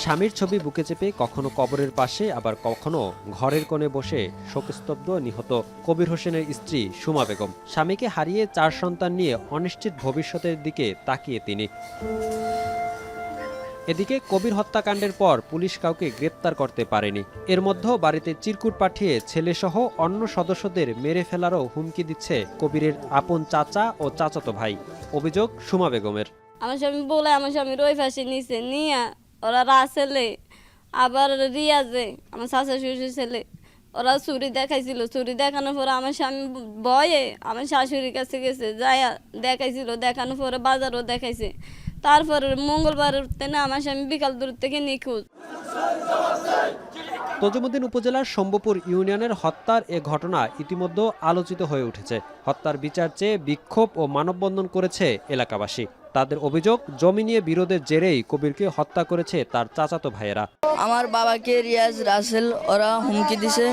স্বামীর ছবি বুকে চেপে কখনো কবরের পাশে আবার কখনো ঘরের কোণে বসে শোকস্তব্ধ নিহত কবির হোসেনের স্ত্রী সুমা বেগম। স্বামীকে হারিয়ে 4 সন্তান নিয়ে অনিশ্চিত ভবিষ্যতের দিকে তাকিয়ে তিনি। এদিকে কবির হত্যাকাণ্ডের পর পুলিশ কাউকে গ্রেপ্তার করতে পারেনি। এর মধ্যেও বাড়িতে চিরকুট পাঠিয়ে ছেলেসহ অন্য সদস্যদের মেরে ফেলারও হুমকি দিচ্ছে কবিরের আপন চাচা ও চাচাতো ভাই। অভিযোগ সুমা বেগমের। আমার স্বামী বলে আমার স্বামীর ওই ফাঁসি নিছে নিয়ে ওরা রাসেলে আবার রিয়াজে আমার শাশুড়ি শ্বশুর ছেলে ওরা চুরি দেখাইছিল। চুরি দেখানোর পরে আমার স্বামী ভয়ে আমার শাশুড়ির কাছে গেছে যাই দেখাইছিল। দেখানোর পরে বাজারও দেখাইছে। তারপরে মঙ্গলবার না আমার স্বামী বিকাল দূর থেকে নিখোঁজ। তজুমুদ্দিন উপজেলার শম্ভুপুর ইউনিয়নের হত্যার এ ঘটনা ইতিমধ্যে আলোচিত হয়ে উঠেছে। হত্যার বিচার চেয়ে বিক্ষোভ ও মানববন্ধন করেছে এলাকাবাসী। তাদের অভিযোগ, জমি নিয়ে বিরোধের জেরেই কবিরকে হত্যা করেছে তার চাচাতো ভাইয়েরা। আমার বাবাকে রিয়াজ রাসেল ওরা হুমকি দিছে।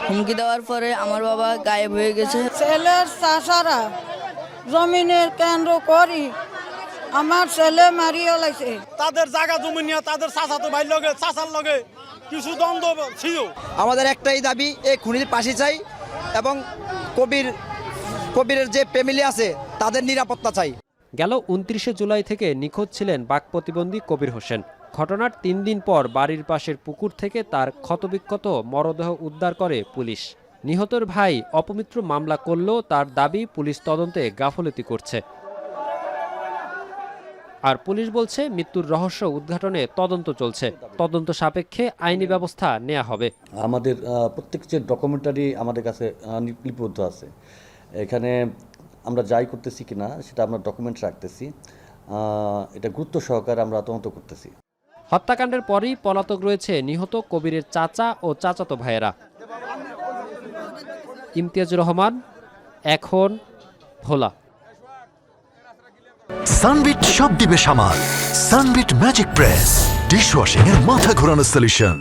হুমকি দেওয়ার পরে আমার বাবা গায়েব হয়ে গেছে। ছেলের চাচারা জমিনের কেন্দ্র করি আমার ছেলে মারিয়ে লাইছে। তাদের জায়গা জমি নিয়ে তাদের চাচাতো ভাই লগে চাচার লগে কিছু দ্বন্দ্ব ছিল। আমাদের একটাই দাবি, এই খুনির ফাঁসি চাই এবং কবিরের যে ফ্যামিলি আছে তাদের নিরাপত্তা চাই। গেল 29 জুলাই থেকে নিখোঁজ ছিলেন বাক প্রতিবন্ধী কবির হোসেন। ঘটনার 3 দিন পর বাড়ির পাশের পুকুর থেকে তার ক্ষতবিক্ষত মরদেহ উদ্ধার করে পুলিশ। নিহতের ভাই অপমৃত্যু মামলা করলেও তার দাবি পুলিশ তদন্তে গাফলতি করছে। আর পুলিশ বলছে মৃত্যুর রহস্য উদ্ঘাটনে তদন্ত চলছে। তদন্ত সাপেক্ষে আইনি ব্যবস্থা নেওয়া হবে। আমাদের প্রত্যেক যে ডকুমেন্টারি আমাদের কাছে লিপিবদ্ধ আছে, এখানে আমরা যাই করতেছি কিনা সেটা আমরা ডকুমেন্ট রাখতেছি। এটা গুরুত্ব সহকারে আমরা তদন্ত করতেছি। হত্যাকাণ্ডের পরই পলাতক রয়েছে নিহত কবিরের চাচা ও চাচাতো ভাইয়েরা। ইমতিয়াজুর রহমান, এখন ভোলা। সানবিট সব দিবে সামাল। সানবিট ম্যাজিক প্রেস ডিশওয়াশিং এর মাথা ঘোরানো সলিউশন।